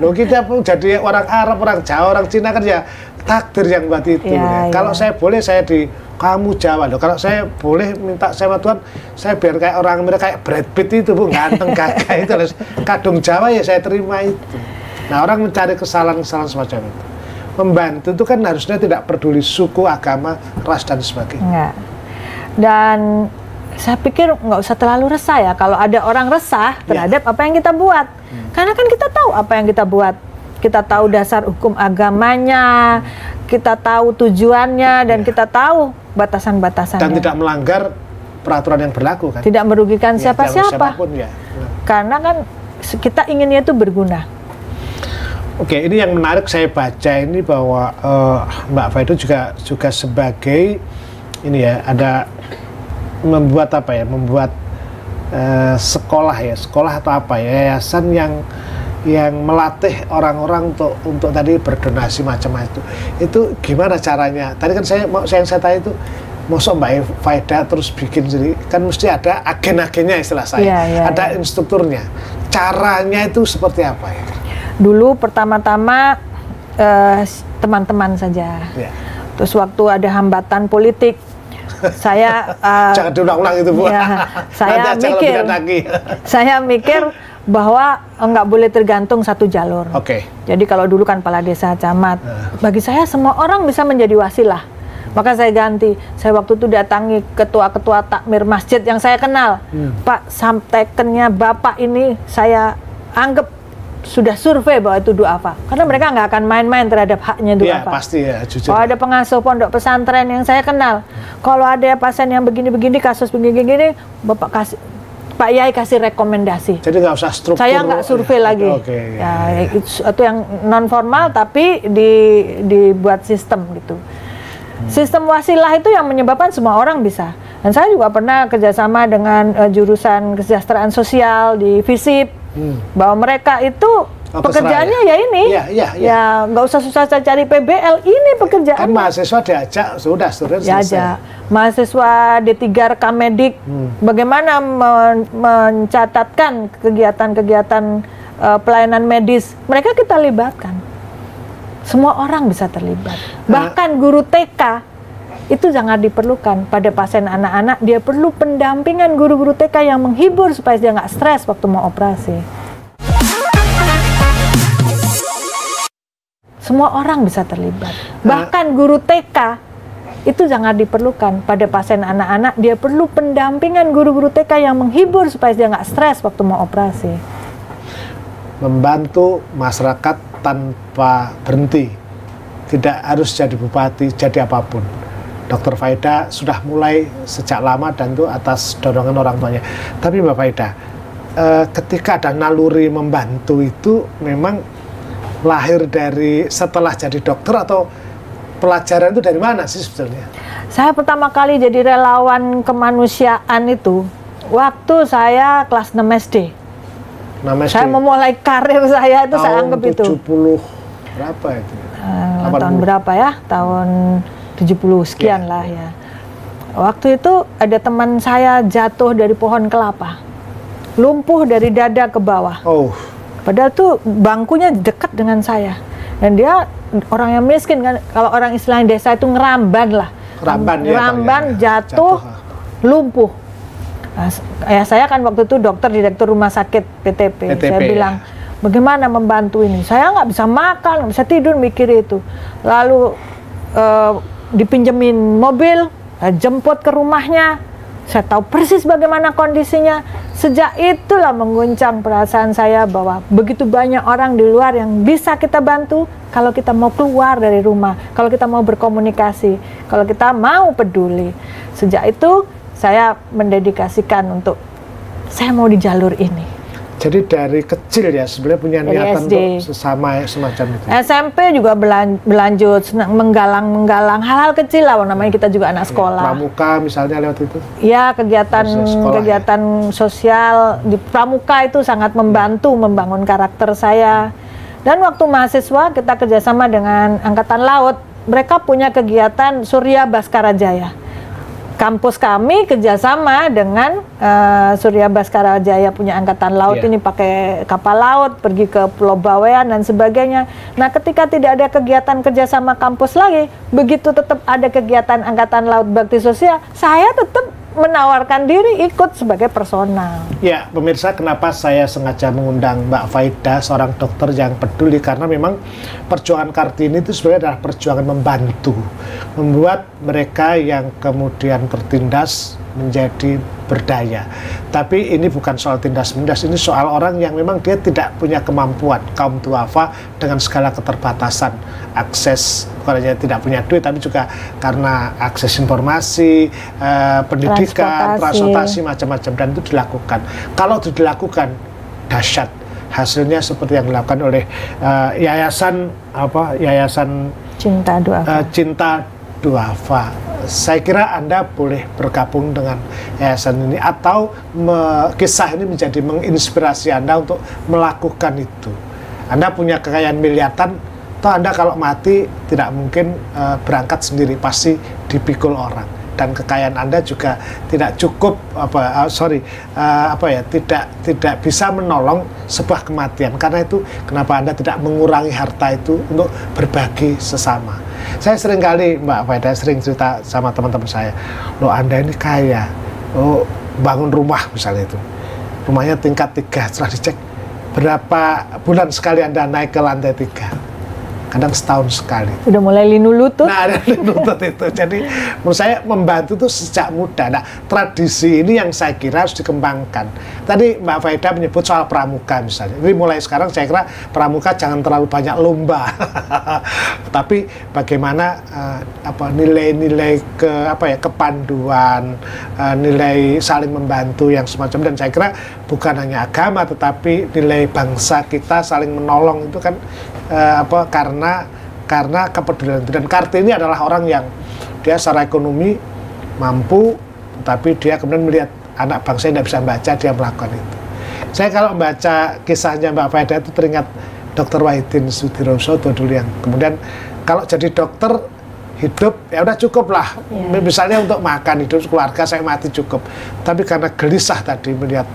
Loh, kita pun jadi orang Arab, orang Jawa, orang Cina kan ya takdir yang buat itu. Kalau saya boleh, saya di kamu Jawa loh. Kalau saya boleh minta sama Tuhan, saya biar kayak orang Amerika, kayak Brad Pitt itu, Bu, ganteng gagah itu. Kadung Jawa ya saya terima itu. Nah, orang mencari kesalahan-kesalahan semacam itu. Membantu itu kan harusnya tidak peduli suku, agama, ras dan sebagainya. Enggak. Dan saya pikir nggak usah terlalu resah ya kalau ada orang resah terhadap apa yang kita buat. Karena kan kita tahu apa yang kita buat. Kita tahu dasar hukum agamanya, kita tahu tujuannya, dan kita tahu batasan-batasannya. Dan tidak melanggar peraturan yang berlaku kan. Tidak merugikan siapa-siapa. Karena kan kita inginnya itu berguna. Oke, ini yang menarik saya baca ini bahwa Mbak Faida juga sebagai ini ya, ada membuat membuat sekolah atau yayasan yang melatih orang-orang untuk tadi berdonasi macam-macam itu gimana caranya? Tadi kan yang saya tanya itu, mosok Mbak Faida terus bikin sendiri, kan mesti ada agen-agennya istilah saya, ada instrukturnya. Caranya itu seperti apa ya? Dulu pertama-tama teman-teman saja. Terus waktu ada hambatan politik, saya jangan diulang-ulang itu, Bu. Saya mikir bahwa nggak boleh tergantung satu jalur. Jadi kalau dulu kan kepala desa, camat, bagi saya semua orang bisa menjadi wasilah. Maka saya ganti. Saya waktu itu datangi ketua-ketua takmir masjid yang saya kenal. Pak, sampaikannya Bapak ini saya anggap sudah survei bahwa itu duafa. Karena mereka nggak akan main-main terhadap haknya duafa. Pasti ya, jujur. Kalau ada pengasuh pondok pesantren yang saya kenal, kalau ada pasien yang begini-begini, kasus begini-begini, Bapak kasih, Pak Yai kasih rekomendasi. Jadi nggak usah struktur. Saya nggak survei lagi. Itu yang non formal tapi dibuat sistem gitu. Sistem wasilah itu yang menyebabkan semua orang bisa. Dan saya juga pernah kerjasama dengan jurusan kesejahteraan sosial di FISIP, bahwa mereka itu pekerjaannya ya ini, ya nggak usah susah cari PBL, ini pekerjaan. Kan mahasiswa diajak, sudah student selesai. Mahasiswa D3 Rekamedik, bagaimana mencatatkan kegiatan-kegiatan pelayanan medis, mereka kita libatkan. Semua orang bisa terlibat. Bahkan guru TK itu sangat diperlukan pada pasien anak-anak. Dia perlu pendampingan guru-guru TK yang menghibur supaya dia nggak stres waktu mau operasi. Semua orang bisa terlibat. Bahkan guru TK itu sangat diperlukan pada pasien anak-anak. Dia perlu pendampingan guru-guru TK yang menghibur supaya dia nggak stres waktu mau operasi. Membantu masyarakat tanpa berhenti. Tidak harus jadi bupati, jadi apapun. Dr. Faida sudah mulai sejak lama dan itu atas dorongan orang tuanya. Tapi Mbak Faida, ketika ada naluri membantu itu memang lahir dari setelah jadi dokter atau pelajaran itu dari mana sih sebetulnya? Saya pertama kali jadi relawan kemanusiaan itu waktu saya kelas 6 SD. Saya memulai karir saya itu saya anggap itu. Tahun 70 berapa itu? Tahun berapa ya? Tahun 70 sekian lah ya. Waktu itu ada teman saya jatuh dari pohon kelapa. Lumpuh dari dada ke bawah. Padahal tuh bangkunya dekat dengan saya. Dan dia orang yang miskin kan, kalau orang istilahnya desa itu ngeramban lah. Ngeramban, jatuh, lumpuh. Nah, saya kan waktu itu dokter direktur rumah sakit PTP. Saya bilang, bagaimana membantu ini? Saya nggak bisa makan, nggak bisa tidur mikir itu. Lalu dipinjemin mobil, jemput ke rumahnya. Saya tahu persis bagaimana kondisinya. Sejak itulah mengguncang perasaan saya bahwa begitu banyak orang di luar yang bisa kita bantu kalau kita mau keluar dari rumah, kalau kita mau berkomunikasi, kalau kita mau peduli. Sejak itu saya mendedikasikan untuk saya mau di jalur ini. Jadi dari kecil ya sebenarnya punya niatan untuk sesama semacam itu. SMP juga berlanjut menggalang hal-hal kecil lah, namanya kita juga anak sekolah. Pramuka misalnya lewat itu? Ya, kegiatan sosial di Pramuka itu sangat membantu membangun karakter saya. Dan waktu mahasiswa kita kerjasama dengan Angkatan Laut, mereka punya kegiatan Surya Baskara Jaya. Kampus kami kerjasama dengan Surya Baskara Jaya punya Angkatan Laut ini pakai kapal laut pergi ke Pulau Bawean dan sebagainya. Nah, ketika tidak ada kegiatan kerjasama kampus lagi, begitu tetap ada kegiatan Angkatan Laut Bakti Sosial, saya tetap menawarkan diri ikut sebagai personal. Ya, pemirsa, kenapa saya sengaja mengundang Mbak Faida, seorang dokter yang peduli, karena memang perjuangan Kartini itu sebenarnya adalah perjuangan membantu, membuat mereka yang kemudian tertindas menjadi berdaya. Tapi ini bukan soal tindas-mendas, ini soal orang yang memang dia tidak punya kemampuan, kaum duafa dengan segala keterbatasan akses, bukan hanya tidak punya duit, tapi juga karena akses informasi, pendidikan, transportasi macam-macam, dan itu dilakukan. Kalau itu dilakukan, dahsyat. Hasilnya seperti yang dilakukan oleh yayasan Cinta Duafa. Saya kira Anda boleh bergabung dengan yayasan ini atau kisah ini menjadi menginspirasi Anda untuk melakukan itu. Anda punya kekayaan miliaran, toh Anda kalau mati tidak mungkin berangkat sendiri, pasti dipikul orang. Dan kekayaan Anda juga tidak cukup tidak bisa menolong sebuah kematian. Karena itu kenapa Anda tidak mengurangi harta itu untuk berbagi sesama. Saya sering kali, Mbak Faida, sering cerita sama teman-teman saya, loh Anda ini kaya, bangun rumah misalnya itu, rumahnya tingkat 3, setelah dicek berapa bulan sekali Anda naik ke lantai 3? Kadang setahun sekali. Udah mulai linu lutut. Nah, linu lutut itu. Jadi menurut saya membantu itu sejak muda. Nah, tradisi ini yang saya kira harus dikembangkan. Tadi Mbak Faida menyebut soal pramuka misalnya. Jadi mulai sekarang saya kira pramuka jangan terlalu banyak lomba. Tapi bagaimana nilai-nilai kepanduan, nilai saling membantu yang semacam, dan saya kira bukan hanya agama tetapi nilai bangsa kita saling menolong itu kan karena kepedulian itu. Dan Kartini adalah orang yang dia secara ekonomi mampu, tapi dia kemudian melihat anak bangsa yang tidak bisa baca, dia melakukan itu. Saya kalau membaca kisahnya Mbak Faida itu teringat Dr. Wahidin Sudiroso dulu, yang kemudian kalau jadi dokter hidup ya udah cukup lah, misalnya untuk makan hidup keluarga saya mati cukup, tapi karena gelisah tadi melihat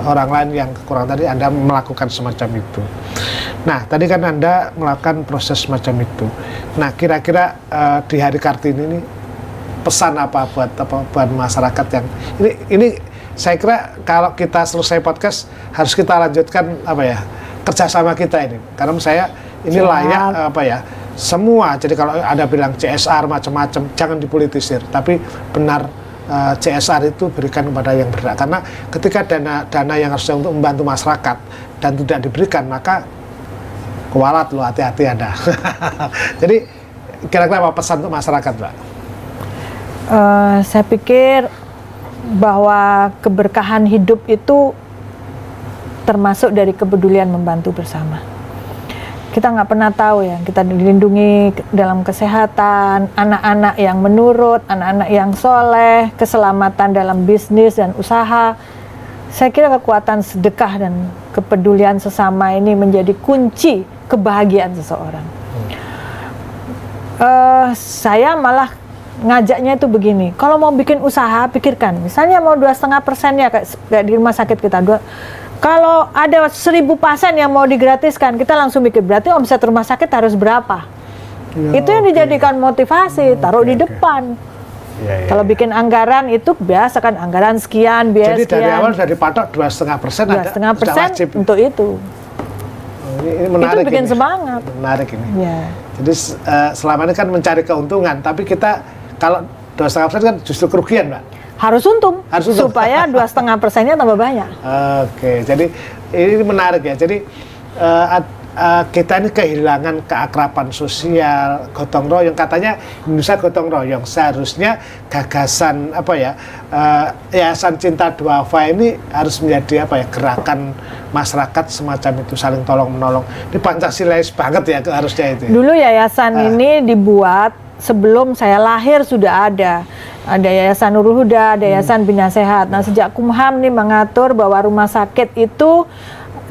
orang lain yang kekurangan tadi, Anda melakukan semacam itu. Nah tadi kan Anda melakukan proses semacam itu. Nah kira-kira di Hari Kartini ini pesan apa buat masyarakat yang ini saya kira kalau kita selesai podcast harus kita lanjutkan kerjasama kita ini, karena saya ini layak semua. Jadi kalau ada bilang CSR macam-macam, jangan dipolitisir, tapi benar CSR itu berikan kepada yang berhak. Karena ketika dana yang harusnya untuk membantu masyarakat dan tidak diberikan, maka kualat loh, hati-hati Anda. Jadi kira-kira apa pesan untuk masyarakat, Mbak? Saya pikir bahwa keberkahan hidup itu termasuk dari kepedulian membantu bersama. Kita nggak pernah tahu ya, kita dilindungi dalam kesehatan, anak-anak yang menurut, anak-anak yang soleh, keselamatan dalam bisnis dan usaha. Saya kira kekuatan sedekah dan kepedulian sesama ini menjadi kunci kebahagiaan seseorang. Saya malah ngajaknya itu begini, kalau mau bikin usaha, pikirkan, misalnya mau 2,5% ya kayak di rumah sakit kita, kalau ada 1.000 pasien yang mau digratiskan, kita langsung mikir, berarti omset rumah sakit harus berapa? Ya, itu yang dijadikan motivasi, taruh di depan. Kalau bikin anggaran itu biasa kan, anggaran sekian, biaya sekian. Jadi dari awal sudah dipatok 2,5%, 2,5% untuk itu. Ini menarik, itu bikin ini semangat. Menarik ini. Ya. Jadi selama ini kan mencari keuntungan, tapi kita kalau 2,5% kan justru kerugian, Mbak. Harus untung supaya 2,5%-nya tambah banyak. Oke, jadi ini menarik ya. Jadi kita ini kehilangan keakraban sosial, gotong royong. Katanya Indonesia gotong royong. Seharusnya gagasan Yayasan Cinta Duafa ini harus menjadi gerakan masyarakat semacam itu, saling tolong menolong. Ini Pancasilais banget ya harusnya itu. Dulu yayasan ini dibuat sebelum saya lahir sudah ada Yayasan Nurul Huda, ada Yayasan Bina Sehat. Nah sejak Kumham nih mengatur bahwa rumah sakit itu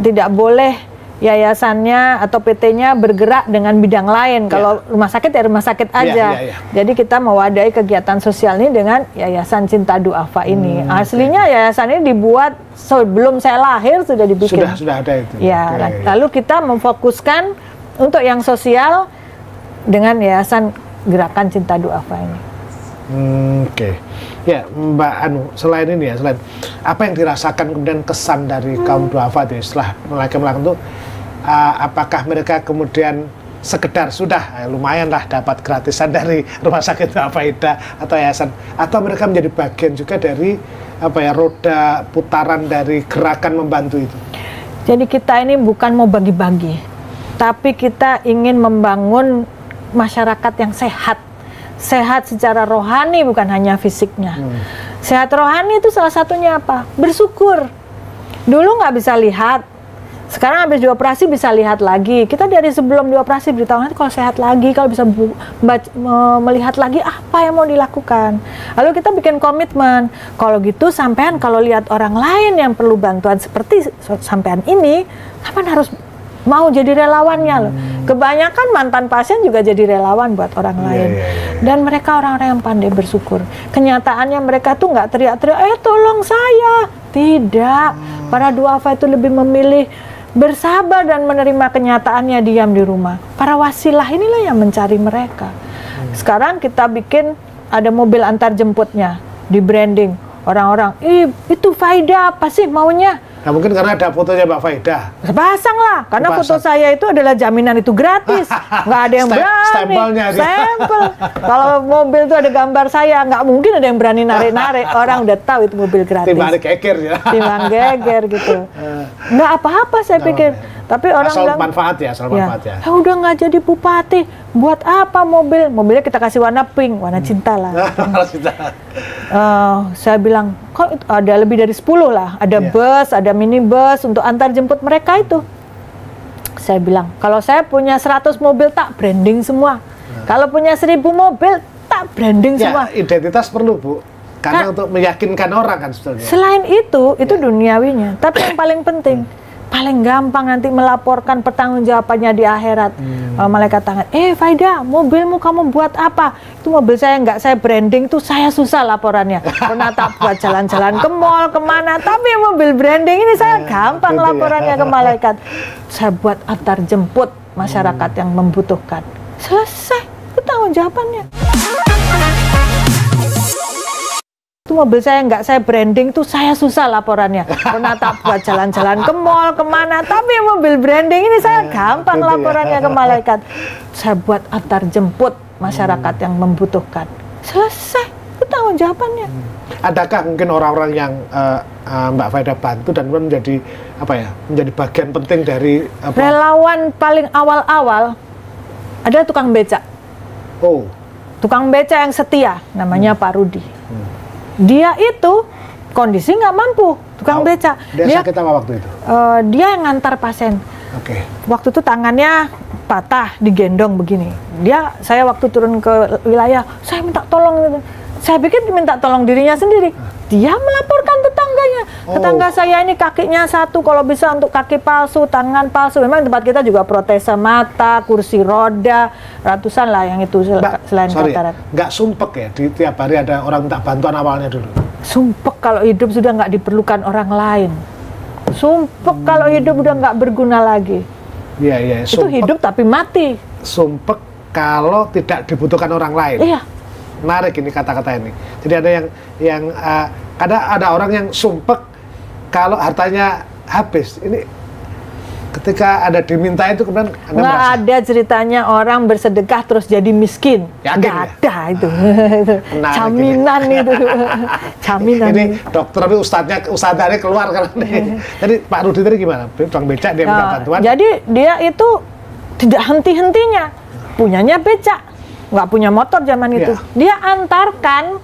tidak boleh yayasannya atau PT-nya bergerak dengan bidang lain. Kalau rumah sakit ya rumah sakit aja. Jadi kita mewadahi kegiatan sosial ini dengan Yayasan Cinta Duafa ini. Aslinya yayasan ini dibuat sebelum saya lahir sudah dibikin. Sudah ada itu. Ya, lalu kita memfokuskan untuk yang sosial dengan Yayasan Gerakan Cinta Duafa ini. Oke. Ya, Mbak Anu, selain ini ya, selain apa yang dirasakan kemudian kesan dari kaum duafa itu setelah melakukan itu, apakah mereka kemudian sekedar sudah lumayan lah dapat gratisan dari rumah sakit Al-Faidah atau yayasan, atau mereka menjadi bagian juga dari roda putaran dari gerakan membantu itu? Jadi kita ini bukan mau bagi-bagi, tapi kita ingin membangun masyarakat yang sehat secara rohani, bukan hanya fisiknya. Sehat rohani itu salah satunya apa? Bersyukur. Dulu nggak bisa lihat, sekarang habis dioperasi bisa lihat lagi. Kita dari sebelum dioperasi beritahu nanti kalau sehat lagi, kalau bisa melihat lagi apa yang mau dilakukan. Lalu kita bikin komitmen, kalau gitu sampean kalau lihat orang lain yang perlu bantuan seperti sampean ini, sampean harus mau jadi relawannya loh. Kebanyakan mantan pasien juga jadi relawan buat orang lain. Dan mereka orang-orang yang pandai bersyukur. Kenyataannya mereka tuh nggak teriak-teriak, tolong saya. Tidak. Para duafa itu lebih memilih bersabar dan menerima kenyataannya, diam di rumah. Para wasilah inilah yang mencari mereka. Sekarang kita bikin ada mobil antar jemputnya, di branding. Orang-orang, itu Faidah apa sih maunya? Nah, mungkin karena ada fotonya Mbak Faidah. Pasang lah, karena foto saya itu adalah jaminan itu gratis. Nggak ada yang berani. Stempel. Kalau mobil itu ada gambar saya, nggak mungkin ada yang berani narik-narik. Orang udah tahu itu mobil gratis. Timbang geger ya. Timbang geger gitu. Nggak apa-apa saya pikir. Tapi orang asal bilang, manfaat ya. Udah nggak jadi bupati, buat apa mobil? Mobilnya kita kasih warna pink, warna cinta lah. Saya bilang, kok ada lebih dari 10 lah. Ada bus, ada minibus untuk antar jemput mereka itu. Saya bilang, kalau saya punya 100 mobil tak branding semua. Kalau punya 1.000 mobil tak branding semua. Identitas perlu, Bu. Karena untuk meyakinkan orang kan sebetulnya. Selain itu duniawinya. Tapi yang paling penting, paling gampang nanti melaporkan pertanggungjawabannya di akhirat. Malaikat tangan, Faida, mobilmu kamu buat apa? Itu mobil saya nggak saya branding, tuh saya susah laporannya. Pernah tak buat jalan-jalan ke mall, kemana, tapi mobil branding ini saya gampang laporannya ke malaikat. Saya buat antar jemput masyarakat yang membutuhkan. Selesai, itu tanggung jawabannya. Itu mobil saya nggak saya branding, tuh saya susah laporannya. Pernah tak buat jalan-jalan ke mall, kemana, tapi mobil branding ini saya gampang laporannya ke malaikat. Saya buat antar jemput masyarakat yang membutuhkan. Selesai, itu tanggung jawabannya. Adakah mungkin orang-orang yang Mbak Faida bantu dan menjadi menjadi bagian penting dari relawan paling awal-awal ada tukang becak. Tukang becak yang setia, namanya Pak Rudi. Dia itu kondisi nggak mampu, tukang becak. Dia sakit apa waktu itu? Dia yang ngantar pasien. Waktu itu tangannya patah, digendong begini. Saya waktu turun ke wilayah, saya minta tolong gitu. Saya pikir minta tolong dirinya sendiri. Dia melaporkan tetangganya. Tetangga saya ini kakinya satu, kalau bisa untuk kaki palsu, tangan palsu. Memang tempat kita juga protesa mata, kursi roda, ratusan lah yang itu selain katarak. Nggak sumpek ya, di tiap hari ada orang minta bantuan awalnya dulu? Sumpek kalau hidup sudah nggak diperlukan orang lain. Sumpek kalau hidup udah nggak berguna lagi. Iya. Itu hidup tapi mati. Sumpek kalau tidak dibutuhkan orang lain. Iya. Menarik ini kata-kata ini. Jadi ada yang ada orang yang sumpek kalau hartanya habis. Ini ketika ada diminta itu kemudian nggak ada ceritanya orang bersedekah terus jadi miskin. Nggak ada itu. Caminan itu. Caminan. Ini dokter tapi ustadznya keluar kan. Jadi Pak Rudi tadi gimana? Tukang becak dia minta bantuan. Jadi dia itu tidak henti-hentinya. Punyanya becak. Nggak punya motor zaman itu. Dia antarkan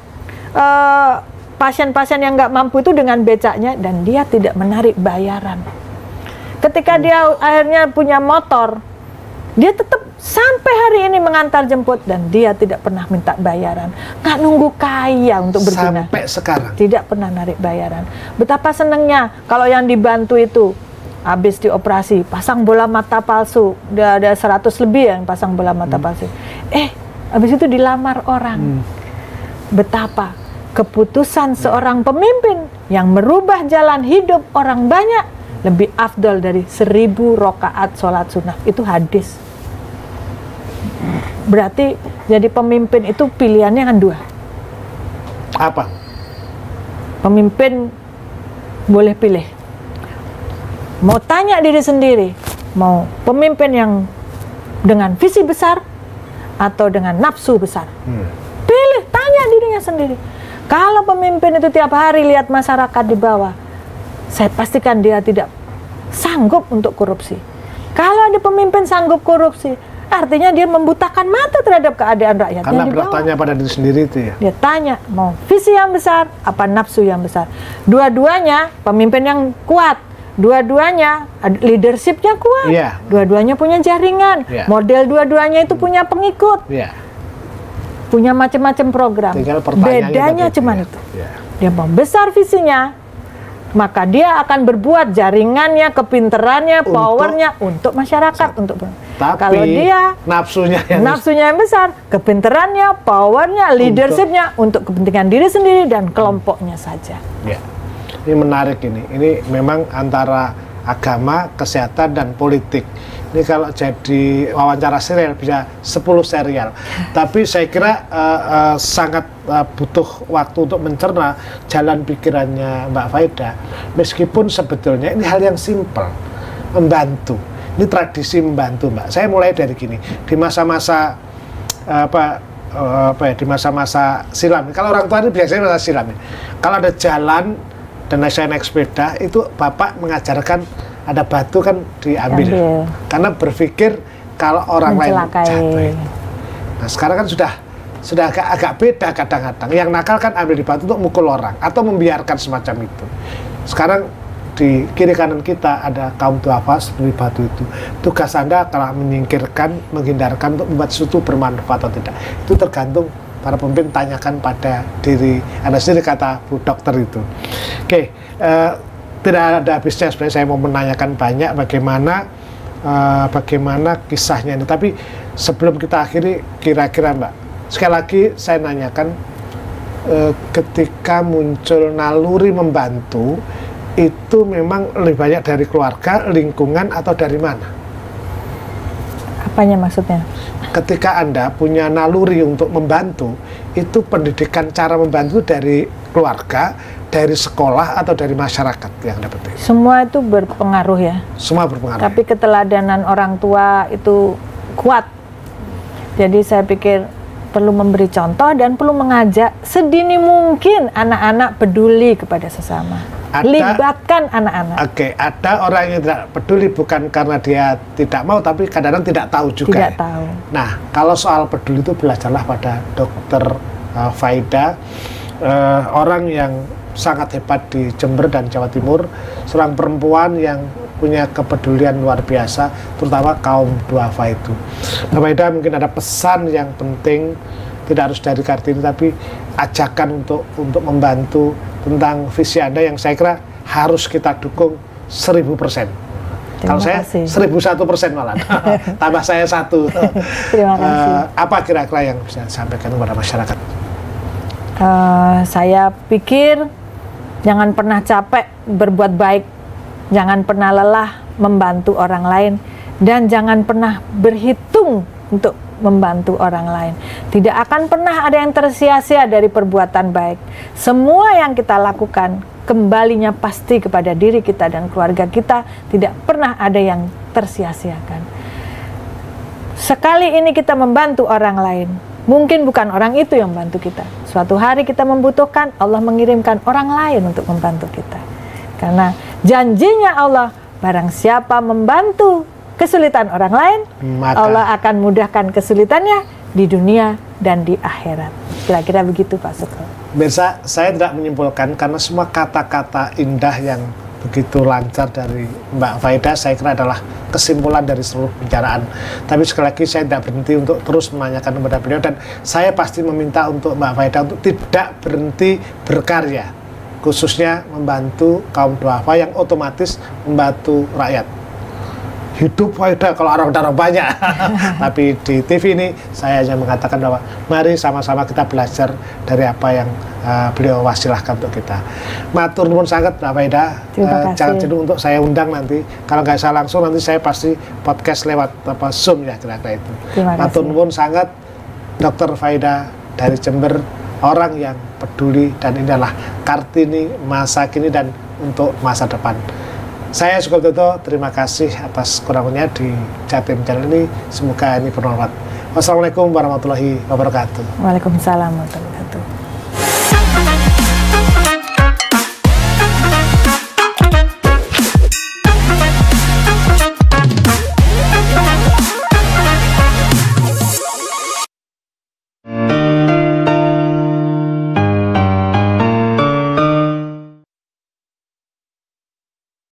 pasien-pasien yang nggak mampu itu dengan becaknya dan dia tidak menarik bayaran. Ketika dia akhirnya punya motor, dia tetap sampai hari ini mengantar jemput dan dia tidak pernah minta bayaran. Nggak nunggu kaya untuk berguna. Sampai sekarang. Tidak pernah narik bayaran. Betapa senangnya kalau yang dibantu itu habis dioperasi, pasang bola mata palsu. Udah ada 100 lebih yang pasang bola mata palsu. Habis itu dilamar orang. Betapa keputusan seorang pemimpin yang merubah jalan hidup orang banyak lebih afdal dari 1000 rakaat sholat sunnah. Itu hadis. Berarti jadi pemimpin itu pilihannya kan dua. Apa? Pemimpin boleh pilih. Mau tanya diri sendiri, mau pemimpin yang dengan visi besar atau dengan nafsu besar. Pilih, tanya dirinya sendiri. Kalau pemimpin itu tiap hari lihat masyarakat di bawah, saya pastikan dia tidak sanggup untuk korupsi. Kalau ada pemimpin sanggup korupsi, artinya dia membutakan mata terhadap keadaan rakyatnya. Karena bertanya pada diri sendiri itu ya. Dia tanya, mau visi yang besar, apa nafsu yang besar. Dua-duanya pemimpin yang kuat. Dua-duanya leadershipnya kuat, dua-duanya punya jaringan, model dua-duanya itu punya pengikut, punya macam-macam program. Bedanya cuma itu. Dia mau besar visinya, maka dia akan berbuat jaringannya, kepinterannya, powernya untuk masyarakat, untuk. Tapi kalau dia nafsunya yang besar, kepinterannya, powernya, leadershipnya untuk kepentingan diri sendiri dan kelompoknya saja. Ini menarik ini. Ini memang antara agama, kesehatan, dan politik. Ini kalau jadi wawancara serial bisa 10 serial. Tapi saya kira sangat butuh waktu untuk mencerna jalan pikirannya Mbak Faida. Meskipun sebetulnya ini hal yang simpel, membantu. Ini tradisi membantu, Mbak. Saya mulai dari gini. Di masa-masa di masa-masa silam. Kalau orang tua ini biasanya masa silam. Kalau ada jalan dan saya naik sepeda, itu bapak mengajarkan ada batu kan diambil. Karena berpikir kalau orang lain jatuh itu. Nah sekarang kan sudah agak beda kadang-kadang. Yang nakal kan ambil di batu untuk mukul orang atau membiarkan semacam itu. Sekarang di kiri kanan kita ada kaum duafa seperti batu itu. Tugas Anda kalau menyingkirkan, menghindarkan untuk membuat sesuatu bermanfaat atau tidak. Itu tergantung para pemimpin, tanyakan pada diri Anda sendiri, kata Bu Dokter itu. tidak ada habisnya sebenarnya saya mau menanyakan banyak bagaimana kisahnya ini. Tapi sebelum kita akhiri, kira-kira Mbak, sekali lagi saya nanyakan, ketika muncul naluri membantu, itu memang lebih banyak dari keluarga, lingkungan, atau dari mana? Apanya maksudnya? Ketika Anda punya naluri untuk membantu, itu pendidikan cara membantu dari keluarga, dari sekolah, atau dari masyarakat yang dapat? Semua itu berpengaruh ya. Semua berpengaruh. Tapi keteladanan orang tua itu kuat. Jadi saya pikir perlu memberi contoh dan perlu mengajak sedini mungkin anak-anak peduli kepada sesama. Libatkan anak-anak. Oke, ada orang yang tidak peduli bukan karena dia tidak mau, tapi kadang-kadang tidak tahu juga. Tidak tahu. Nah, kalau soal peduli itu belajarlah pada Dokter Faida, orang yang sangat hebat di Jember dan Jawa Timur, seorang perempuan yang punya kepedulian luar biasa, terutama kaum duafa itu. Mbak Faida, mungkin ada pesan yang penting, tidak harus dari Kartini, tapi ajakan untuk membantu tentang visi Anda yang saya kira harus kita dukung 1000%. Kalau saya 1001% malah, tambah saya 1. Terima kasih. Apa kira-kira yang bisa disampaikan kepada masyarakat? Saya pikir jangan pernah capek berbuat baik, jangan pernah lelah membantu orang lain, dan jangan pernah berhitung untuk membantu orang lain. Tidak akan pernah ada yang tersia-sia dari perbuatan baik. Semua yang kita lakukan kembalinya pasti kepada diri kita dan keluarga kita. Tidak pernah ada yang tersia-siakan. Sekali ini kita membantu orang lain, mungkin bukan orang itu yang membantu kita. Suatu hari kita membutuhkan, Allah mengirimkan orang lain untuk membantu kita. Karena janjinya Allah, barang siapa membantu kesulitan orang lain, maka Allah akan mudahkan kesulitannya di dunia dan di akhirat. Kira-kira begitu Pak Sugeng. Pemirsa, saya tidak menyimpulkan karena semua kata-kata indah yang begitu lancar dari Mbak Faida saya kira adalah kesimpulan dari seluruh pembicaraan. Tapi sekali lagi saya tidak berhenti untuk terus menanyakan kepada beliau, dan saya pasti meminta untuk Mbak Faida untuk tidak berhenti berkarya, khususnya membantu kaum duafa yang otomatis membantu rakyat. Hidup Faida kalau orang-orang banyak. Tapi di TV ini saya hanya mengatakan bahwa mari sama-sama kita belajar dari apa yang beliau wasilahkan untuk kita. Matur nuwun sangat Mbak Faida. Jangan jenuh untuk saya undang nanti. Kalau nggak saya langsung, nanti saya pasti podcast lewat Zoom ya, kira-kira itu. Matur nuwun sangat Dokter Faida dari Jember, orang yang peduli, dan ini adalah Kartini masa kini dan untuk masa depan. Saya Sugeng Toto, terima kasih atas kurangnya di Jatim Channel ini. Semoga ini bermanfaat. Wassalamualaikum warahmatullahi wabarakatuh. Waalaikumsalam warahmatullahi wabarakatuh.